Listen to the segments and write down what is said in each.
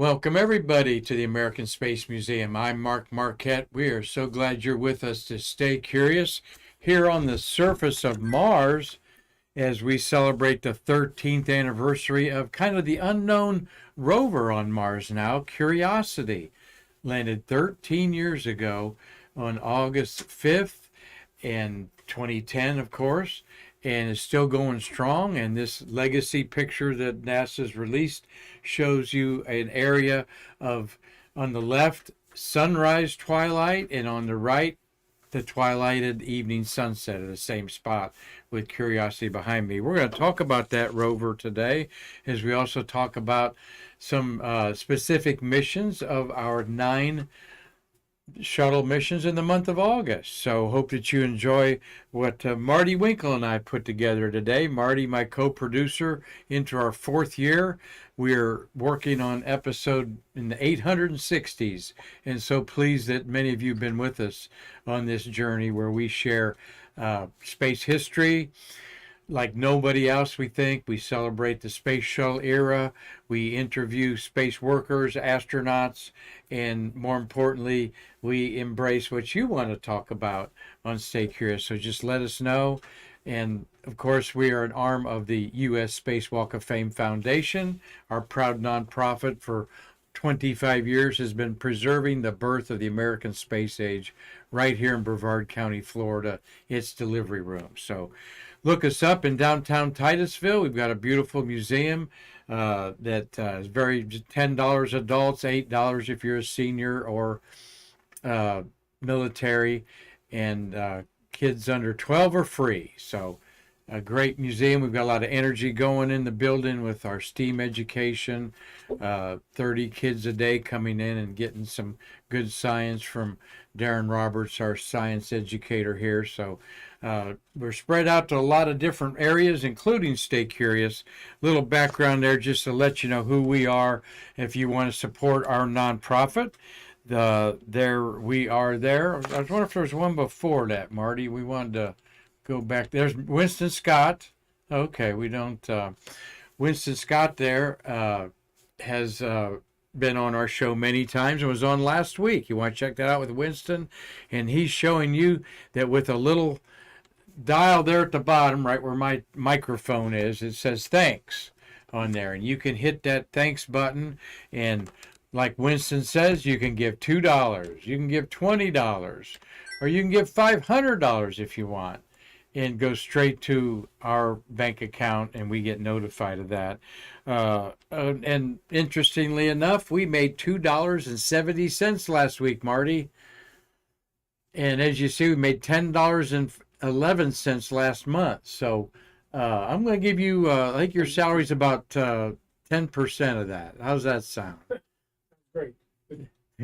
Welcome, everybody, to the American Space Museum. I'm Marquette. We are so glad you're with us to stay curious here on the surface of Mars as we celebrate the 13th anniversary of kind of the unknown rover on Mars now, Curiosity. Landed 13 years ago on August 5th in 2010, of course, and is still going strong. And this legacy picture that NASA's released shows you an area of, on the left, sunrise twilight, and on the right, the twilighted evening sunset at the same spot with Curiosity behind me. We're going to talk about that rover today, as we also talk about some specific missions of our 9 shuttle missions in the month of August. So hope that you enjoy what Marty Winkle and I put together today. Marty, my co-producer, into our 4th year. We're working on episode in the 860s, and so pleased that many of you have been with us on this journey where we share space history like nobody else. We think we celebrate the space shuttle era. We interview space workers, astronauts, and more importantly, we embrace what you want to talk about on Stay Curious. So just let us know. And of course, we are an arm of the U.S. Space Walk of Fame Foundation. Our proud nonprofit for 25 years has been preserving the birth of the American space age right here in Brevard County, Florida, its delivery room. So look us up in downtown Titusville. We've got a beautiful museum that is very $10 adults, $8 if you're a senior or military, and kids under 12 are free. So a great museum. We've got a lot of energy going in the building with our STEAM education, 30 kids a day coming in and getting some good science from Darren Roberts, our science educator here. So we're spread out to a lot of different areas, including Stay Curious. Little background there just to let you know who we are if you want to support our nonprofit. There we are there. I was wondering if there was one before that, Marty. We wanted to go back. There's Winston Scott. Okay, we don't. Winston Scott there has been on our show many times and was on last week. You want to check that out with Winston? And he's showing you that with a little dial there at the bottom, right where my microphone is, it says thanks on there. And you can hit that thanks button. And like Winston says, you can give $2, you can give $20, or you can give $500 if you want, and go straight to our bank account, and we get notified of that. And interestingly enough, we made $2.70 last week, Marty. And as you see, we made $10.11 last month. So I'm going to give you, I think your salary's about 10% of that. How's that sound? Great.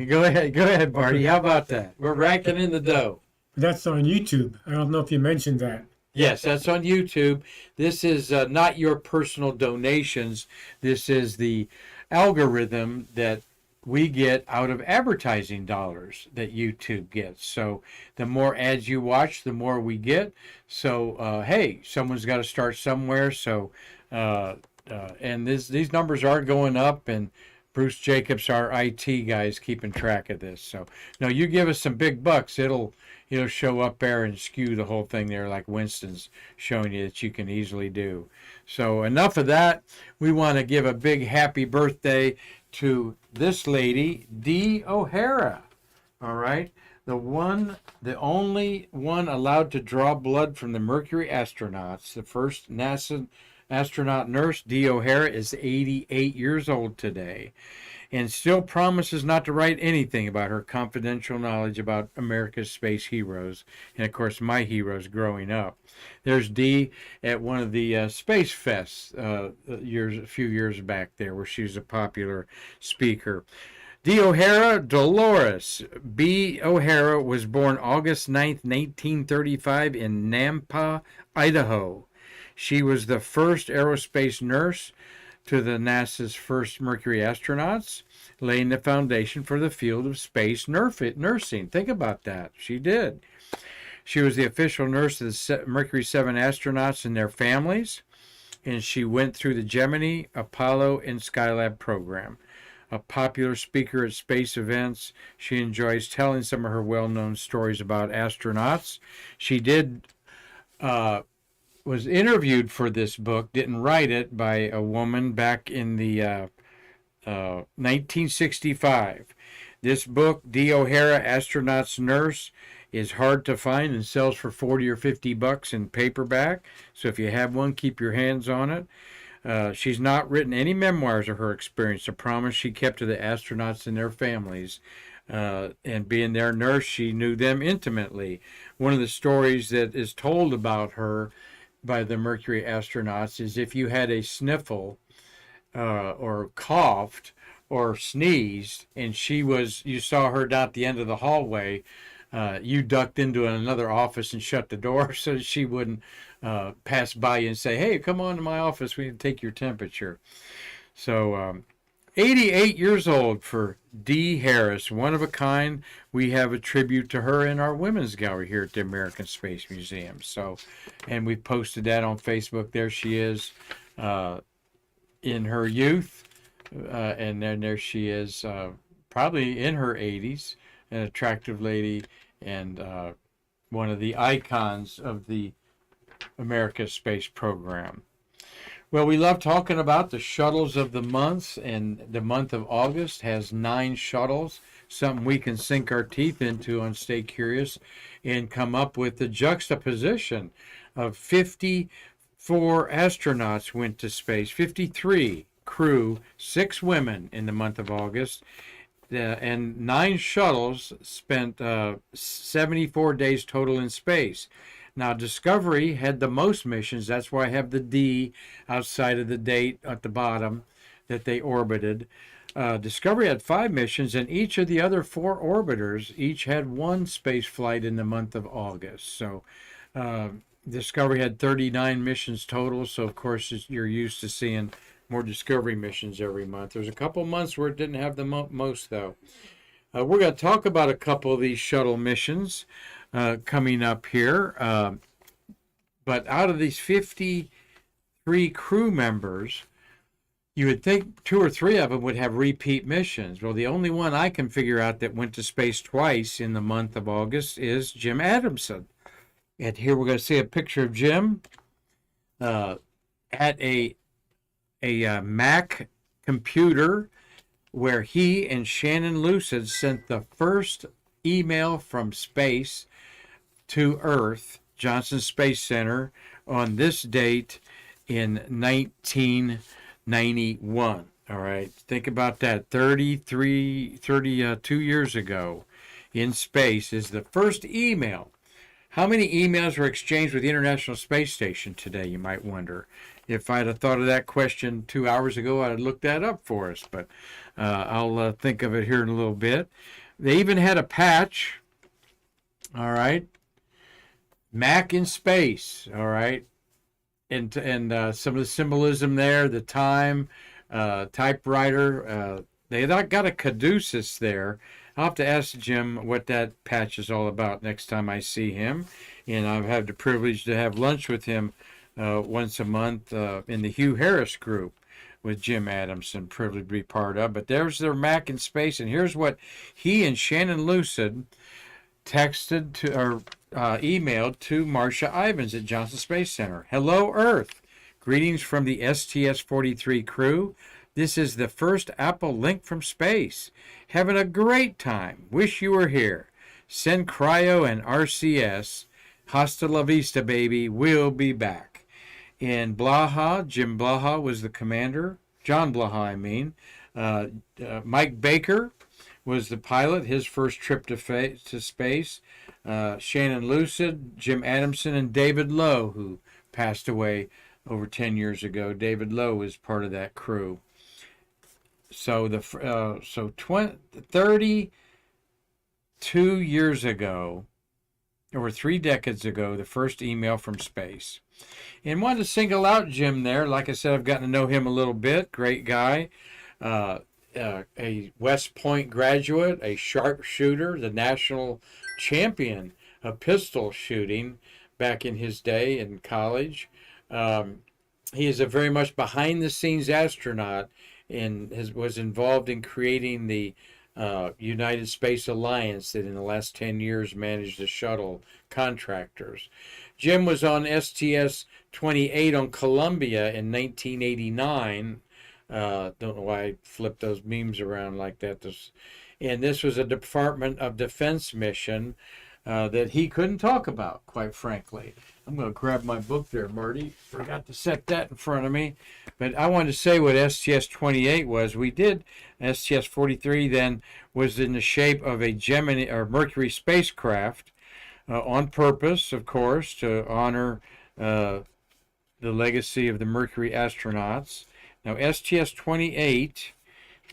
Go ahead, Marty. How about that? We're racking in the dough. That's on YouTube. I don't know if you mentioned that. Yes, that's on YouTube. This is not your personal donations. This is the algorithm that we get out of advertising dollars that YouTube gets. So the more ads you watch, the more we get. So, hey, someone's got to start somewhere. So, and these numbers are going up, and Bruce Jacobs, our IT guy, is keeping track of this. So, no, you give us some big bucks, it'll show up there and skew the whole thing there, like Winston's showing you that you can easily do. So enough of that. We want to give a big happy birthday to this lady, Dee OHara. All right, the only one allowed to draw blood from the Mercury astronauts. The first NASA astronaut nurse, Dee OHara, is 88 years old today, and still promises not to write anything about her confidential knowledge about America's space heroes, and of course my heroes growing up. There's Dee at one of the Space Fests a few years back there, where she was a popular speaker. Dee OHara Dolores B. OHara was born August 9th, 1935 in Nampa, Idaho. She was the first aerospace nurse to the NASA's first Mercury astronauts, laying the foundation for the field of space nursing. Think about that. She did. She was the official nurse of the Mercury 7 astronauts and their families, and she went through the Gemini, Apollo, and Skylab program. a popular speaker at space events. She enjoys telling some of her well-known stories about astronauts. She was interviewed for this book, didn't write it, by a woman back in the 1965. This book, OHara, Astronaut's Nurse, is hard to find and sells for 40 or 50 bucks in paperback. So if you have one, keep your hands on it. She's not written any memoirs of her experience, a promise she kept to the astronauts and their families. And being their nurse, she knew them intimately. One of the stories that is told about her by the Mercury astronauts is if you had a sniffle or coughed or sneezed, and you saw her down at the end of the hallway, you ducked into another office and shut the door so that she wouldn't pass by you and say, "Hey, come on to my office, we can take your temperature." So 88 years old for Dee Harris, one of a kind. We have a tribute to her in our women's gallery here at the American Space Museum. So, and we posted that on Facebook. There she is in her youth, and then there she is probably in her 80s, an attractive lady, and one of the icons of the America Space Program. Well, we love talking about the shuttles of the months, and the month of August has 9 shuttles, something we can sink our teeth into on Stay Curious and come up with the juxtaposition of 54 astronauts went to space, 53 crew, 6 women in the month of August, and 9 shuttles spent 74 days total in space. Now, Discovery had the most missions. That's why I have the D outside of the date at the bottom that they orbited. Discovery had 5 missions, and each of the other 4 orbiters each had 1 space flight in the month of August. So Discovery had 39 missions total. So, of course, you're used to seeing more Discovery missions every month. There's a couple months where it didn't have the most, though. We're going to talk about a couple of these shuttle missions coming up here. But out of these 53 crew members, you would think 2 or 3 of them would have repeat missions. Well, the only one I can figure out that went to space twice in the month of August is Jim Adamson. And here we're going to see a picture of Jim at a Mac computer where he and Shannon Lucid sent the first email from space to Earth, Johnson Space Center, on this date in 1991. All right, think about that. 32 years ago in space is the first email. How many emails were exchanged with the International Space Station today, you might wonder? If I'd have thought of that question 2 hours ago, I'd have looked that up for us, but I'll think of it here in a little bit. They even had a patch, all right, Mac in space, all right, and some of the symbolism there, the time, typewriter, they got a caduceus there. I'll have to ask Jim what that patch is all about next time I see him, and I've had the privilege to have lunch with him once a month in the Hugh Harris group with Jim Adamson, privileged to be part of. But there's their Mac in space, and here's what he and Shannon Lucid texted to or emailed to Marcia Ivins at Johnson Space Center. Hello, Earth. Greetings from the STS43 crew. This is the first Apple link from space. Having a great time. Wish you were here. Send cryo and RCS. Hasta la vista, baby. We'll be back. In Blaha, Jim Blaha was the commander. John Blaha, I mean. Mike Baker was the pilot, his first trip to space. Shannon Lucid, Jim Adamson, and David Lowe, who passed away over 10 years ago. David Lowe was part of that crew. So 32 years ago, over 3 decades ago, the first email from space. And wanted to single out Jim there. Like I said, I've gotten to know him a little bit. Great guy. A West Point graduate, a sharpshooter, the national champion of pistol shooting back in his day in college. He is a very much behind-the-scenes astronaut and was involved in creating the United Space Alliance that in the last 10 years managed the shuttle contractors. Jim was on STS-28 on Columbia in 1989. Don't know why I flipped those memes around like that. And this was a Department of Defense mission that he couldn't talk about, quite frankly. I'm going to grab my book there, Marty. Forgot to set that in front of me. But I wanted to say what STS-28 was. We did STS-43 then was in the shape of a Gemini or Mercury spacecraft on purpose, of course, to honor the legacy of the Mercury astronauts. Now, STS-28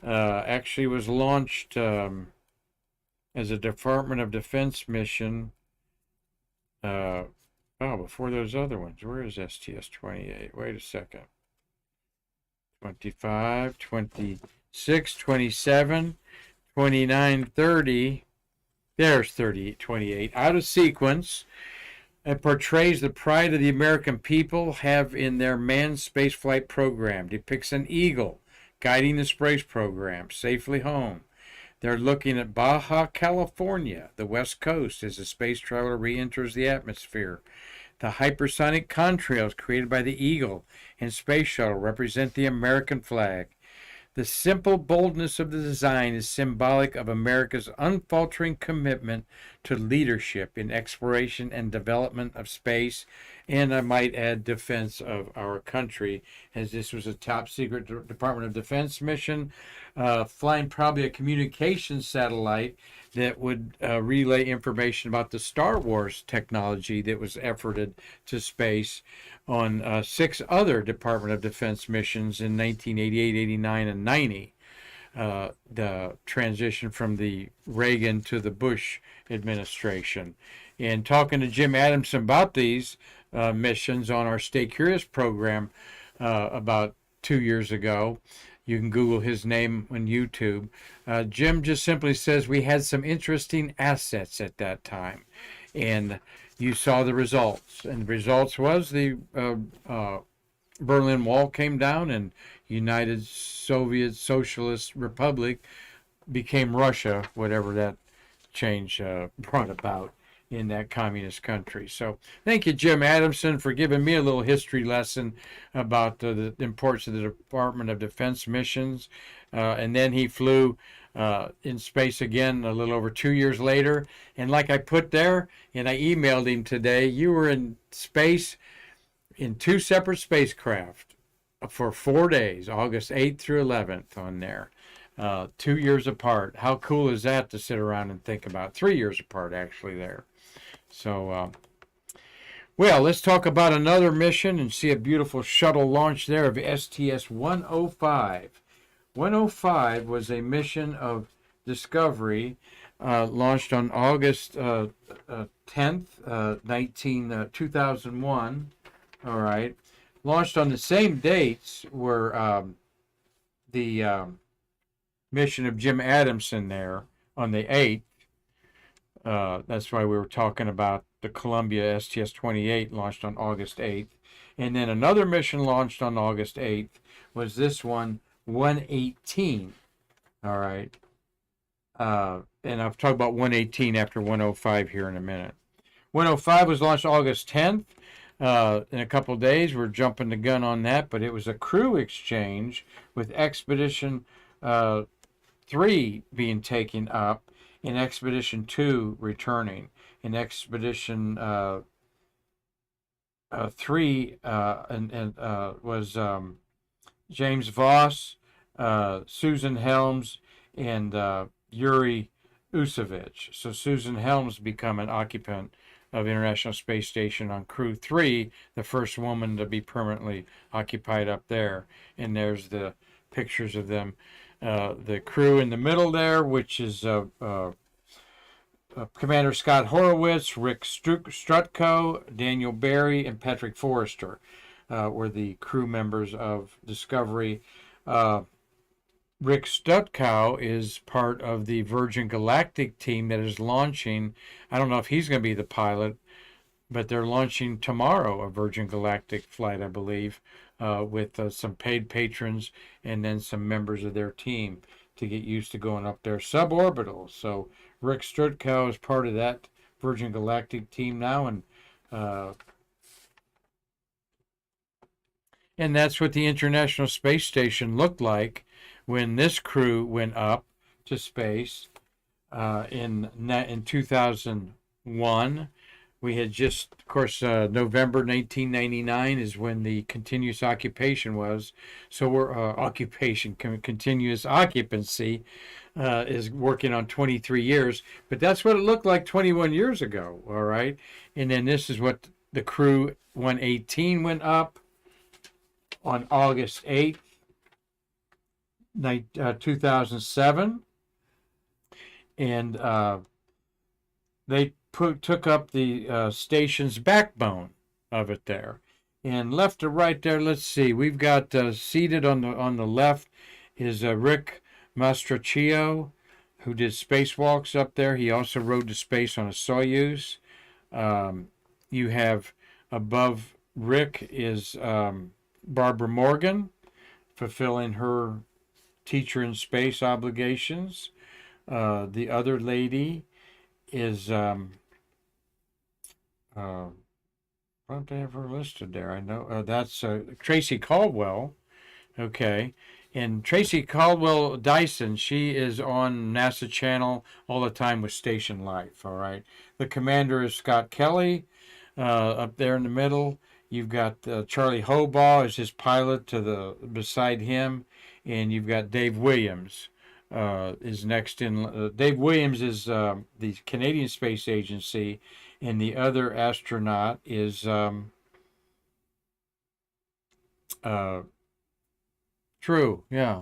actually was launched as a Department of Defense mission. Before those other ones. Where is STS-28? Wait a second. 25, 26, 27, 29, 30. There's 28. Out of sequence. It portrays the pride of the American people have in their manned spaceflight program. Depicts an eagle guiding the space program safely home. They're looking at Baja California, the west coast, as the space traveler re-enters the atmosphere. The hypersonic contrails created by the Eagle and Space Shuttle represent the American flag. The simple boldness of the design is symbolic of America's unfaltering commitment to leadership in exploration and development of space, and I might add defense of our country, as this was a top secret Department of Defense mission, flying probably a communications satellite that would relay information about the Star Wars technology that was efforted to space on 6 other Department of Defense missions in 1988, 89, and 90. The transition from the Reagan to the Bush administration. And talking to Jim Adamson about these missions on our Stay Curious program about 2 years ago, you can Google his name on YouTube. Jim just simply says we had some interesting assets at that time. And you saw the results. And the results was the Berlin Wall came down and United Soviet Socialist Republic became Russia, whatever that change brought about in that communist country. So thank you, Jim Adamson, for giving me a little history lesson about the importance of the Department of Defense missions. And then he flew in space again a little over 2 years later. And like I put there, and I emailed him today, you were in space in 2 separate spacecraft for 4 days, August 8th through 11th on there. 2 years apart. How cool is that to sit around and think about? 3 years apart, actually, there. So, well, let's talk about another mission and see a beautiful shuttle launch there of STS-105. 105 was a mission of discovery launched on August 10th, 2001. All right. Launched on the same dates were the mission of Jim Adamson there on the 8th. That's why we were talking about the Columbia STS-28 launched on August 8th. And then another mission launched on August 8th was this one, 118. All right. And I'll talk about 118 after 105 here in a minute. 105 was launched August 10th. In a couple of days, we're jumping the gun on that, but it was a crew exchange with Expedition 3 being taken up and Expedition 2 returning. And Expedition 3 was James Voss, Susan Helms, and Yuri Usovich. So Susan Helms become an occupant of International Space Station on Crew 3, the first woman to be permanently occupied up there. And there's the pictures of them. The crew in the middle there, which is Commander Scott Horowitz, Rick Strutko, Daniel Barry, and Patrick Forrester were the crew members of Discovery. Rick Strutko is part of the Virgin Galactic team that is launching. I don't know if he's going to be the pilot but they're launching tomorrow a Virgin Galactic flight, I believe, with some paid patrons and then some members of their team to get used to going up there suborbital. So Rick Strutkow is part of that Virgin Galactic team now, and that's what the International Space Station looked like when this crew went up to space in 2001. We had just, of course, November 1999 is when the continuous occupation was. So we're continuous occupancy is working on 23 years. But that's what it looked like 21 years ago, all right? And then this is what the Crew 118 went up on August 8th, 2007. And they took up the station's backbone of it there. And left to right there, let's see, we've got seated on the left is Rick Mastracchio, who did spacewalks up there. He also rode to space on a Soyuz. You have above Rick is Barbara Morgan, fulfilling her teacher in space obligations. The other lady is why don't they have her listed there? I know that's Tracy Caldwell. Okay. And Tracy Caldwell Dyson, she is on NASA Channel all the time with Station Life. All right. The commander is Scott Kelly up there in the middle. You've got Charlie Hobaugh as his pilot beside him, and you've got Dave Williams is next in. Dave Williams is the Canadian Space Agency, and the other astronaut is Drew. Yeah,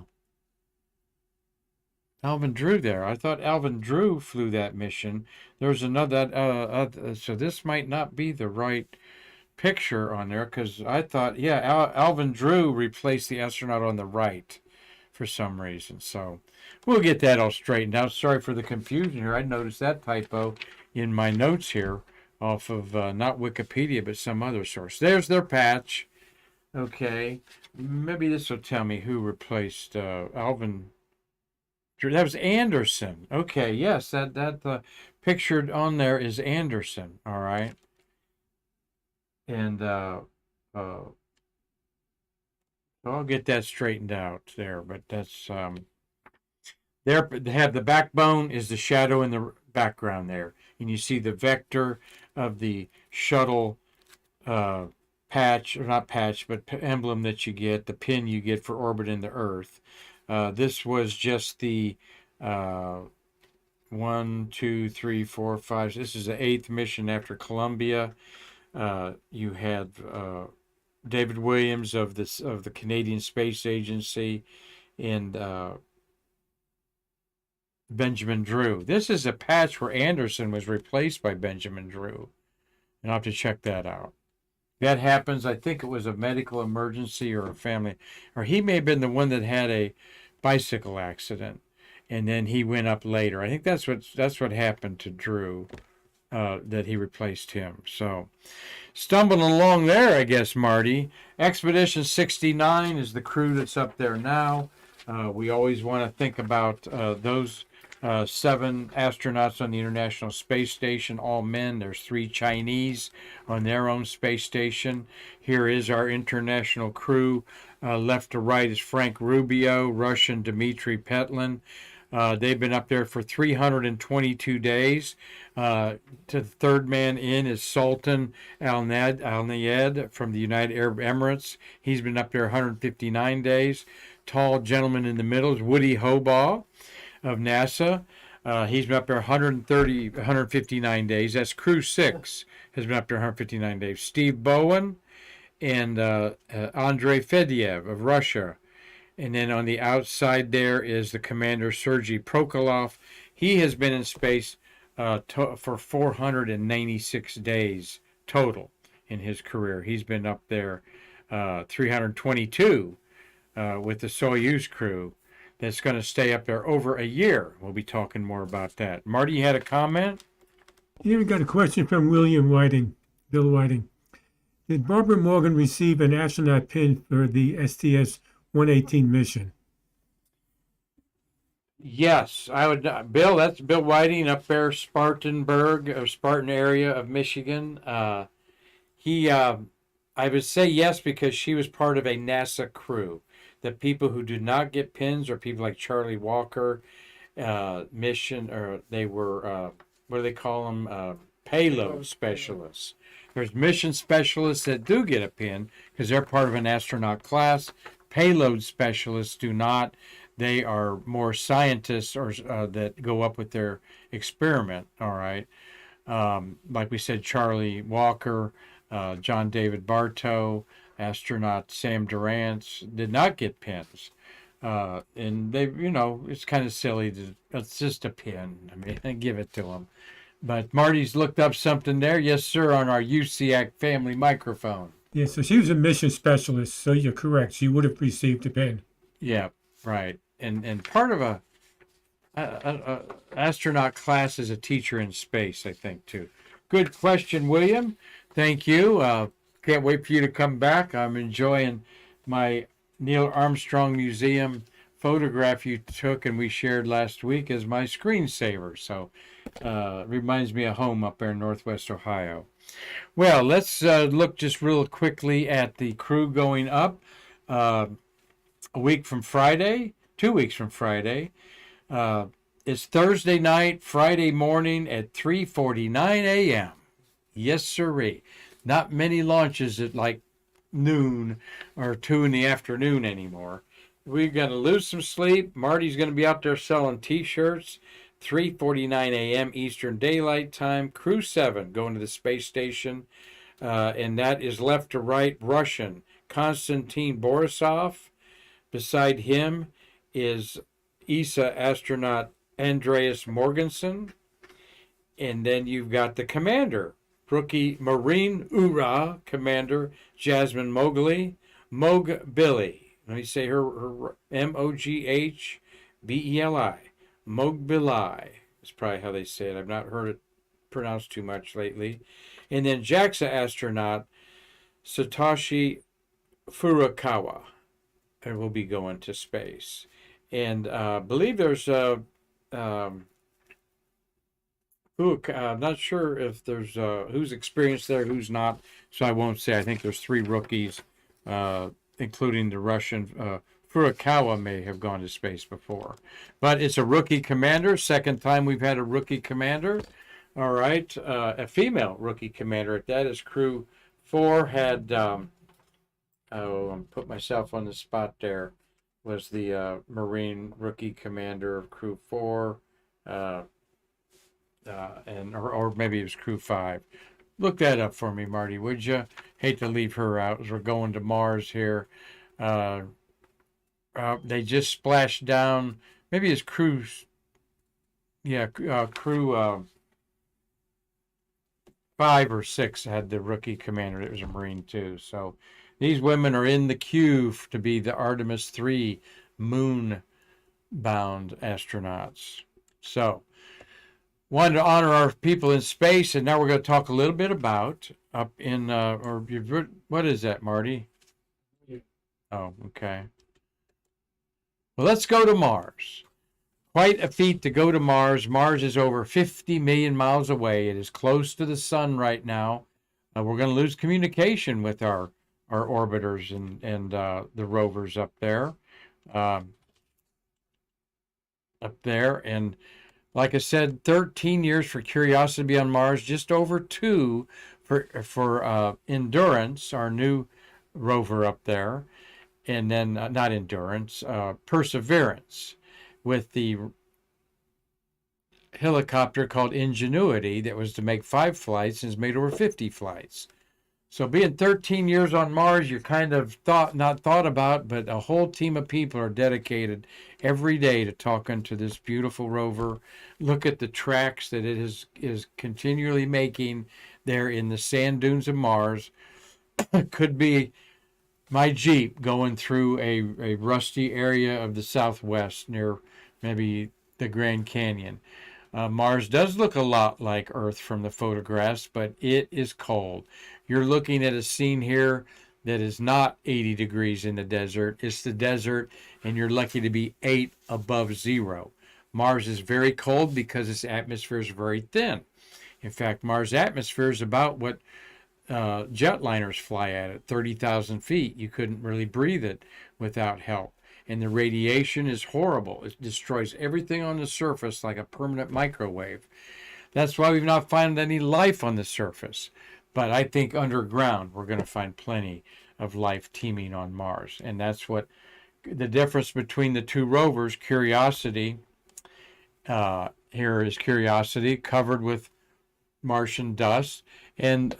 Alvin Drew there. I thought Alvin Drew flew that mission. There's another. So this might not be the right picture on there because I thought, yeah, Alvin Drew replaced the astronaut on the right for some reason. So we'll get that all straightened out. Sorry for the confusion here. I noticed that typo in my notes here off of not Wikipedia, but some other source. There's their patch. Okay. Maybe this will tell me who replaced Alvin Drew. That was Anderson. Okay. Yes, that pictured on there is Anderson. All right. And I'll get that straightened out there, but that's there. They have the backbone is the shadow in the background there, and you see the vector of the shuttle patch, or not patch, but emblem that you get, the pin you get for orbiting the Earth. This was just the 1, 2, 3, 4, 5. This is the 8th mission after Columbia. You had David Williams of the Canadian Space Agency, and Benjamin Drew. This is a patch where Anderson was replaced by Benjamin Drew, and I'll have to check that out. That happens. I think it was a medical emergency or a family, or he may have been the one that had a bicycle accident, and then he went up later. I think that's what happened to Drew. That he replaced him. So, stumbling along there, I guess, Marty. Expedition 69 is the crew that's up there now. We always want to think about those 7 astronauts on the International Space Station, all men. There's 3 Chinese on their own space station. Here is our international crew. Left to right is Frank Rubio, Russian Dmitry Petlin. They've been up there for 322 days. To the third man in is Sultan Al Nayed from the United Arab Emirates. He's been up there 159 days. Tall gentleman in the middle is Woody Hobaugh of NASA. He's been up there 159 days. That's Crew 6 has been up there 159 days. Steve Bowen and Andrei Fedyev of Russia. And then on the outside there is the commander, Sergei Prokhorov. He has been in space for 496 days total in his career. He's been up there 322 with the Soyuz crew that's going to stay up there over a year. We'll be talking more about that. Marty, you had a comment? Here we got a question from William Whiting. Bill Whiting. Did Barbara Morgan receive an astronaut pin for the STS-118 mission? Yes, I would. Bill, that's Bill Whiting up there, Spartanburg or Spartan area of Michigan. I would say yes because she was part of a NASA crew. The people who do not get pins are people like Charlie Walker, mission, or they were, what do they call them? Payload specialists. There's mission specialists that do get a pin because they're part of an astronaut class. Payload specialists do not. They are more scientists or that go up with their experiment. All right, like we said, Charlie Walker, John David Bartow, astronaut Sam Durrance did not get pins. And they, it's kind of silly. It's just a pin. I mean, give it to them. But Marty's looked up something there. Yes, sir, on our UCAC family microphone. Yeah, so she was a mission specialist, so you're correct. She would have received a pin. Yeah, right. And part of a astronaut class is a teacher in space, I think, too. Good question, William. Thank you. Can't wait for you to come back. I'm enjoying my Neil Armstrong Museum photograph you took and we shared last week as my screensaver. So reminds me of home up there in Northwest Ohio. Well, let's look just real quickly at the crew going up. A week from Friday, 2 weeks from Friday. It's Thursday night, Friday morning at 3:49 a.m. Yes, sirree. Not many launches at like noon or 2 in the afternoon anymore. We're going to lose some sleep. Marty's going to be out there selling T-shirts. 3:49 a.m. Eastern Daylight Time. Crew 7 going to the space station. And that is left to right Russian Konstantin Borisov. Beside him is ESA astronaut Andreas Morgensen. And then you've got the commander, rookie Marine OHara commander Jasmine Moghbeli. Let me say her Moghbeli. Moghbeli is probably how they say it. I've not heard it pronounced too much lately. And then JAXA astronaut Satoshi Furukawa will be going to space. And I believe there's I'm not sure if there's who's experienced there, who's not. So I won't say. I think there's 3 rookies, including the Russian. Furukawa may have gone to space before. But it's a rookie commander. Second time we've had a rookie commander. All right. A female rookie commander at that is Crew 4 had, I'm put myself on the spot there, was the Marine rookie commander of Crew 4. Or maybe it was Crew 5. Look that up for me, Marty, would you? Hate to leave her out as we're going to Mars here. They just splashed down. Maybe it's Crew. Yeah, Crew 5 or 6 had the rookie commander. It was a Marine too. So these women are in the queue to be the Artemis 3 moon-bound astronauts. So wanted to honor our people in space, and now we're going to talk a little bit about up in, what is that, Marty? Oh, okay. Well, let's go to Mars. Quite a feat to go to Mars. Mars is over 50 million miles away. It is close to the sun right now. We're going to lose communication with our orbiters and the rovers up there. And like I said, 13 years for Curiosity to be on Mars, just over 2 for Endurance, our new rover up there. And then, not Endurance, Perseverance, with the helicopter called Ingenuity that was to make 5 flights and has made over 50 flights. So being 13 years on Mars, you're kind of not thought about, but a whole team of people are dedicated every day to talking to this beautiful rover. Look at the tracks that it is continually making there in the sand dunes of Mars. Could be my Jeep going through a rusty area of the Southwest near maybe the Grand Canyon. Mars does look a lot like Earth from the photographs, but it is cold. You're looking at a scene here that is not 80 degrees in the desert. It's the desert, and you're lucky to be 8 above zero. Mars is very cold because its atmosphere is very thin. In fact, Mars' atmosphere is about what jetliners fly at 30,000 feet. You couldn't really breathe it without help. And the radiation is horrible. It destroys everything on the surface like a permanent microwave. That's why we've not found any life on the surface. But I think underground we're going to find plenty of life teeming on Mars. And that's what the difference between the two rovers, Curiosity, here is Curiosity covered with Martian dust, and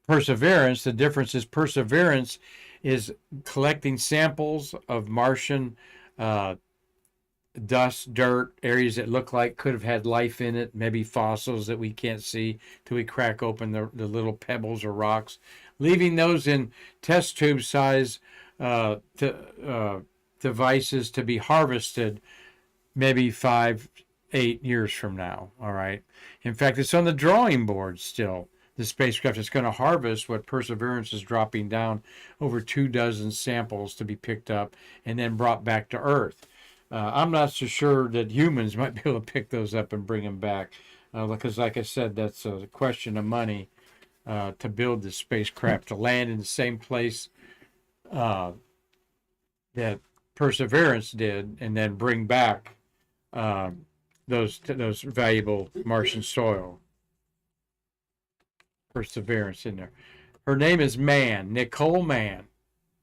Perseverance. The difference is Perseverance is collecting samples of Martian dust, dirt, areas that look like could have had life in it, maybe fossils that we can't see till we crack open the little pebbles or rocks, leaving those in test tube size devices to be harvested maybe 5-8 years from now. All right. In fact, it's on the drawing board still. The spacecraft is going to harvest what Perseverance is dropping down, over 24 samples to be picked up and then brought back to Earth. I'm not so sure that humans might be able to pick those up and bring them back, because, like I said, that's a question of money to build the spacecraft to land in the same place that Perseverance did, and then bring back those valuable Martian soil. Perseverance in there. Her name is Mann, Nicole Mann.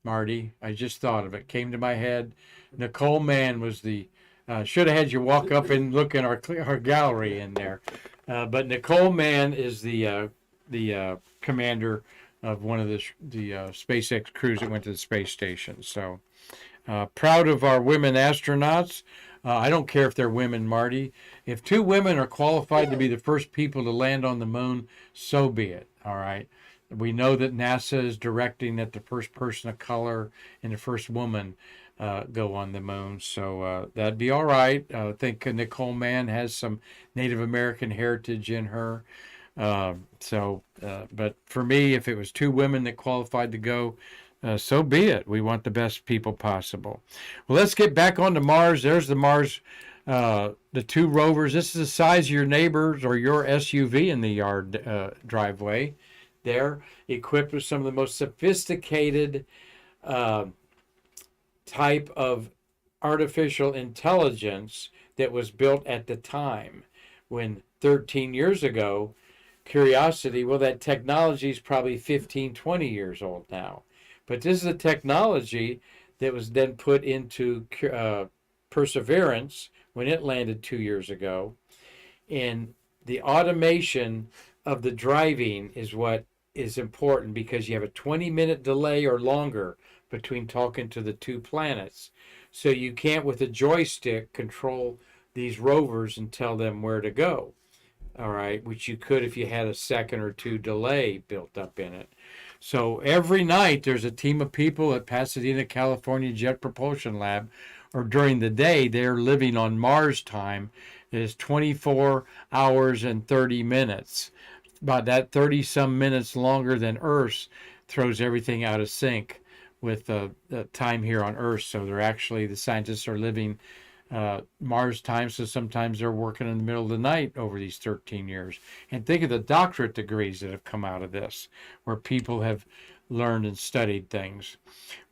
Marty, I just thought of it. Came to my head. Nicole Mann was the. Should have had you walk up and look in our gallery in there. But Nicole Mann is the commander of one of the SpaceX crews that went to the space station. So proud of our women astronauts. I don't care if they're women, Marty. If 2 women are qualified to be the first people to land on the moon, so be it. All right. We know that NASA is directing that the first person of color and the first woman go on the moon. So that'd be all right. I think Nicole Mann has some Native American heritage in her. But for me, if it was 2 women that qualified to go, so be it. We want the best people possible. Well, let's get back onto Mars. There's the Mars, the 2 rovers. This is the size of your neighbors or your SUV in the yard driveway. There, equipped with some of the most sophisticated type of artificial intelligence that was built at the time. When 13 years ago, Curiosity, well, that technology is probably 15, 20 years old now. But this is a technology that was then put into Perseverance when it landed 2 years ago. And the automation of the driving is what is important, because you have a 20-minute delay or longer between talking to the 2 planets. So you can't, with a joystick, control these rovers and tell them where to go. All right, which you could if you had a second or 2 delay built up in it. So every night there's a team of people at Pasadena, California Jet Propulsion Lab, or during the day they're living on Mars time. It is 24 hours and 30 minutes. About that 30-some minutes longer than Earth's throws everything out of sync with the time here on Earth. So the scientists are living Mars time, so sometimes they're working in the middle of the night over these 13 years. And think of the doctorate degrees that have come out of this, where people have learned and studied things.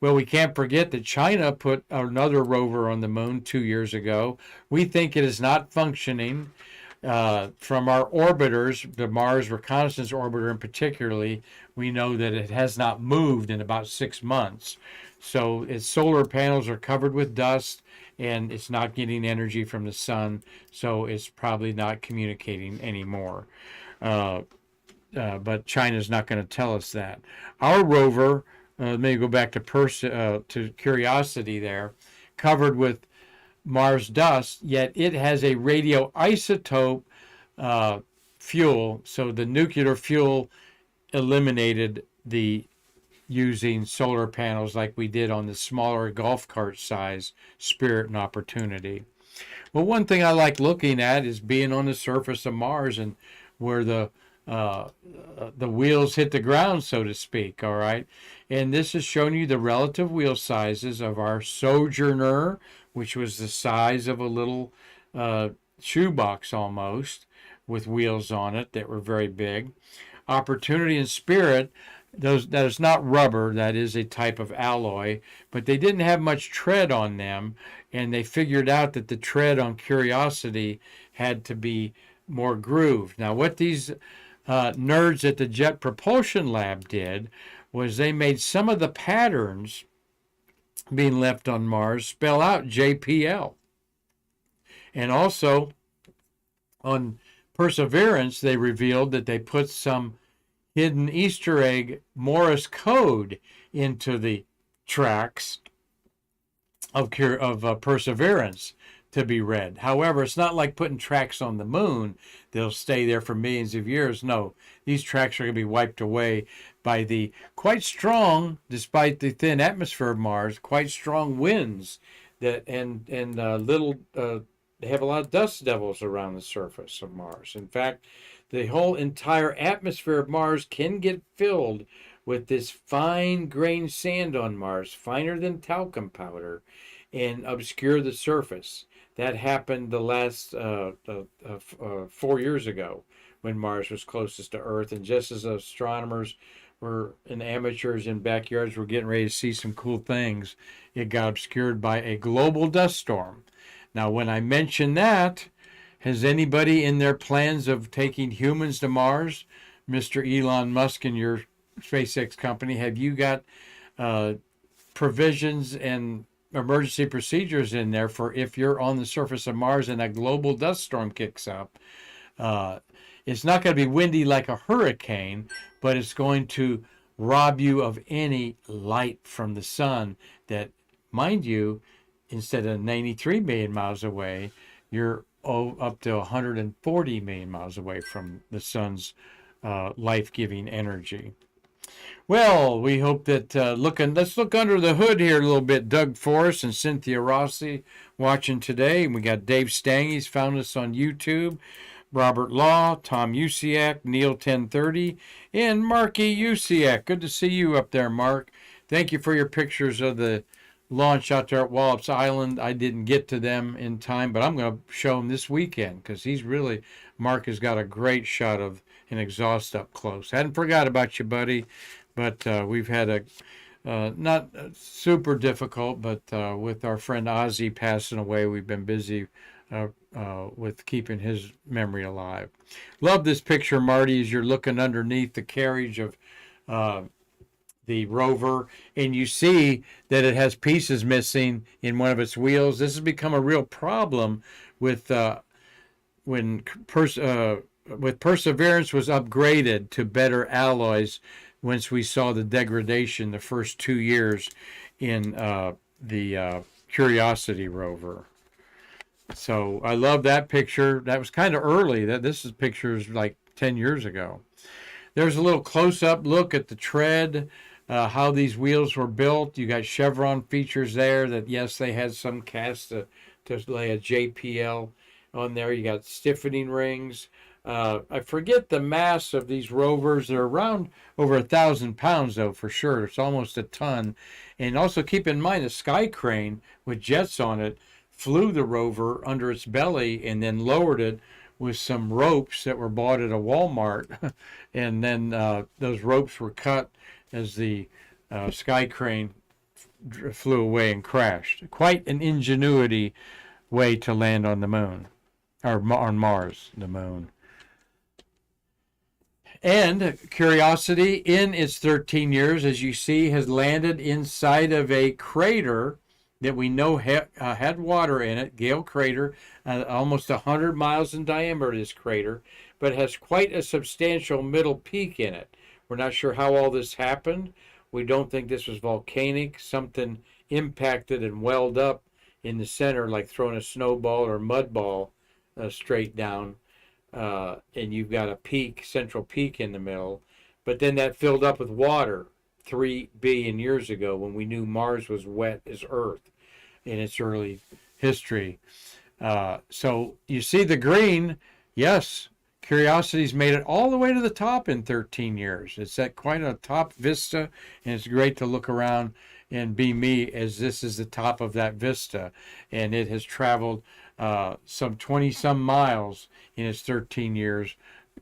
Well, we can't forget that China put another rover on the moon 2 years ago. We think it is not functioning. From our orbiters, the Mars Reconnaissance Orbiter in particularly, we know that it has not moved in about 6 months. So its solar panels are covered with dust, and it's not getting energy from the sun, so it's probably not communicating anymore. But China's not going to tell us that. Our rover, let me go back to Curiosity there, covered with Mars dust, yet it has a radioisotope fuel, so the nuclear fuel eliminated the using solar panels like we did on the smaller golf cart size Spirit and Opportunity. Well, one thing I like looking at is being on the surface of Mars and where the wheels hit the ground, so to speak. All right, and this is showing you the relative wheel sizes of our Sojourner, which was the size of a little shoebox almost, with wheels on it that were very big. Opportunity and Spirit, that is not rubber, that is a type of alloy, but they didn't have much tread on them, and they figured out that the tread on Curiosity had to be more grooved. Now, what these nerds at the Jet Propulsion Lab did was they made some of the patterns being left on Mars spell out JPL. And also on Perseverance, they revealed that they put some hidden Easter egg Morse code into the tracks of Perseverance to be read. However, it's not like putting tracks on the moon. They'll stay there for millions of years. No, these tracks are going to be wiped away by the quite strong, despite the thin atmosphere of Mars, quite strong winds that they have a lot of dust devils around the surface of Mars. In fact, the whole entire atmosphere of Mars can get filled with this fine-grained sand on Mars, finer than talcum powder, and obscure the surface. That happened the last 4 years ago when Mars was closest to Earth. And just as astronomers and amateurs in backyards were getting ready to see some cool things, it got obscured by a global dust storm. Now, when I mention that, has anybody in their plans of taking humans to Mars, Mr. Elon Musk and your SpaceX company, have you got provisions and emergency procedures in there for if you're on the surface of Mars and a global dust storm kicks up? It's not going to be windy like a hurricane, but it's going to rob you of any light from the sun that, mind you, instead of 93 million miles away, you're up to 140 million miles away from the sun's life-giving energy. Well, we hope that let's look under the hood here a little bit. Doug Forrest and Cynthia Rossi watching today. And we got Dave Stang, he's found us on YouTube. Robert Law, Tom Usiak, Neil 1030, and Marky Usiak. Good to see you up there, Mark. Thank you for your pictures of the launch out there at Wallops Island. I didn't get to them in time, but I'm going to show them this weekend because Mark has got a great shot of an exhaust up close. Hadn't forgot about you, buddy, but we've had a not super difficult, but with our friend Ozzy passing away, we've been busy with keeping his memory alive. Love this picture, Marty, as you're looking underneath the carriage of the Rover, and you see that it has pieces missing in one of its wheels. This has become a real problem with Perseverance was upgraded to better alloys once we saw the degradation the first 2 years in the Curiosity rover. So I love that picture. That was kind of early. This picture is like 10 years ago. There's a little close-up look at the tread, how these wheels were built. You got chevron features there that, yes, they had some cast to lay a JPL on there. You got stiffening rings. I forget the mass of these rovers. They're around over 1,000 pounds, though, for sure. It's almost a ton. And also keep in mind a sky crane with jets on it flew the rover under its belly and then lowered it with some ropes that were bought at a Walmart. And then those ropes were cut as the sky crane flew away and crashed. Quite an ingenuity way to land on the moon, or on Mars, the moon. And Curiosity, in its 13 years, as you see, has landed inside of a crater that we know had water in it, Gale Crater, almost 100 miles in diameter, this crater, but has quite a substantial middle peak in it. We're not sure how all this happened. We don't think this was volcanic. Something impacted and welled up in the center, like throwing a snowball or mud ball straight down. And you've got a peak, central peak in the middle. But then that filled up with water 3 billion years ago when we knew Mars was wet as Earth in its early history. So you see the green. Yes, Curiosity's made it all the way to the top in 13 years. It's at quite a top vista, and it's great to look around and be me as this is the top of that vista. And it has traveled some 20 some miles in its 13 years,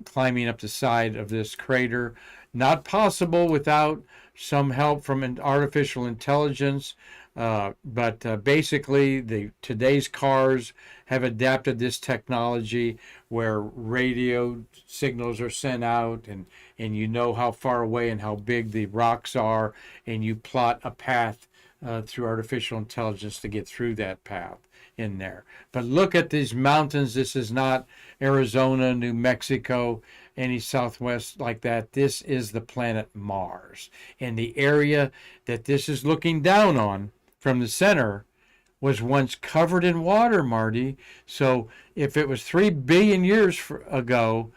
climbing up the side of this crater. Not possible without some help from an artificial intelligence. But basically, today's cars have adapted this technology where radio signals are sent out, and you know how far away and how big the rocks are, and you plot a path through artificial intelligence to get through that path in there. But look at these mountains. This is not Arizona, New Mexico, any southwest like that. This is the planet Mars. And the area that this is looking down on from the center was once covered in water, Marty. So if it was 3 billion years ago,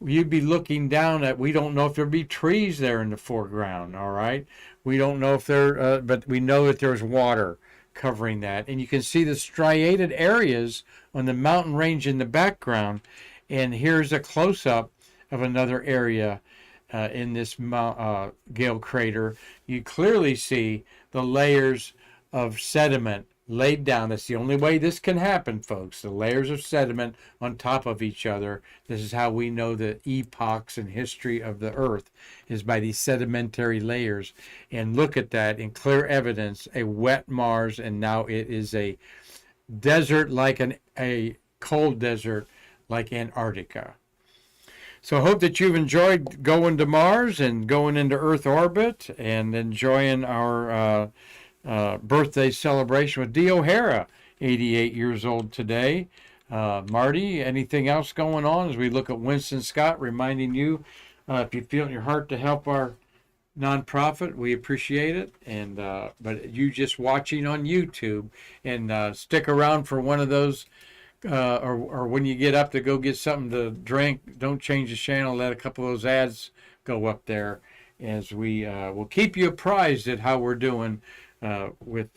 you'd be looking down at, we don't know if there'd be trees there in the foreground, all right? We don't know if there, but we know that there's water covering that. And you can see the striated areas on the mountain range in the background. And here's a close-up of another area in this Gale Crater. You clearly see the layers of sediment laid down. That's the only way this can happen, folks. The layers of sediment on top of each other. This is how we know the epochs in history of the Earth, is by these sedimentary layers. And look at that in clear evidence, a wet Mars, and now it is a desert like a cold desert like Antarctica. So I hope that you've enjoyed going to Mars and going into Earth orbit and enjoying our birthday celebration with OHara, 88 years old today. Marty, anything else going on as we look at Winston Scott, reminding you, if you feel in your heart to help our nonprofit, we appreciate it. And but you just watching on YouTube, and stick around for one of those, or when you get up to go get something to drink, don't change the channel. Let a couple of those ads go up there, as we will keep you apprised at how we're doing with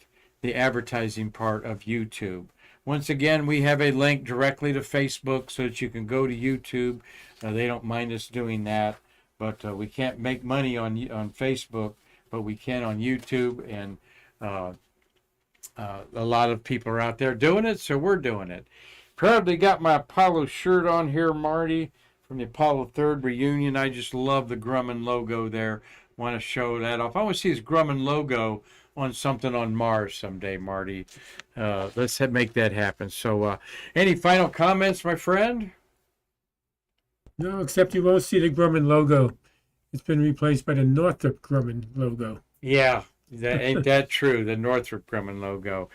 the advertising part of YouTube. Once again, we have a link directly to Facebook so that you can go to YouTube. They don't mind us doing that, but we can't make money on Facebook, but we can on YouTube, and a lot of people are out there doing it, so we're doing it. Proudly got my Apollo shirt on here, Marty, from the Apollo 3rd reunion. I just love the Grumman logo there. Want to show that off. I want to see this Grumman logo on something on Mars someday, Marty. Let's make that happen. So any final comments, my friend? No, except you won't see the Grumman logo. It's been replaced by the Northrop Grumman logo. Yeah, ain't that true? The Northrop Grumman logo.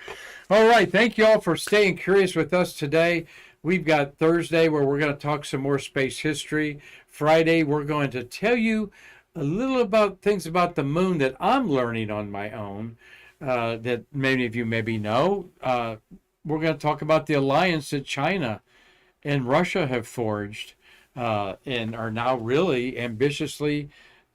All right, thank you all for staying curious with us today. We've got Thursday where we're going to talk some more space history. Friday, we're going to tell you a little about things about the moon that I'm learning on my own, that many of you maybe know. We're going to talk about the alliance that China and Russia have forged, and are now really ambitiously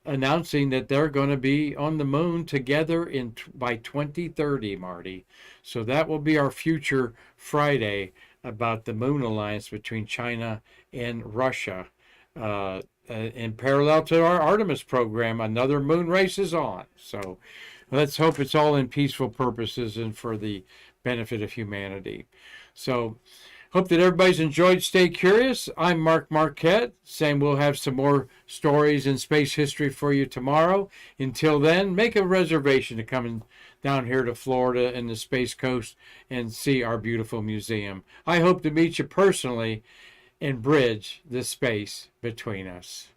announcing that they're going to be on the moon together by 2030, Marty. So that will be our future Friday, about the moon alliance between China and Russia. In parallel to our Artemis program, another moon race is on. So let's hope it's all in peaceful purposes and for the benefit of humanity. So hope that everybody's enjoyed Stay Curious. I'm Marquette, saying we'll have some more stories in space history for you tomorrow. Until then, make a reservation to come down here to Florida and the Space Coast and see our beautiful museum. I hope to meet you personally and bridge the space between us.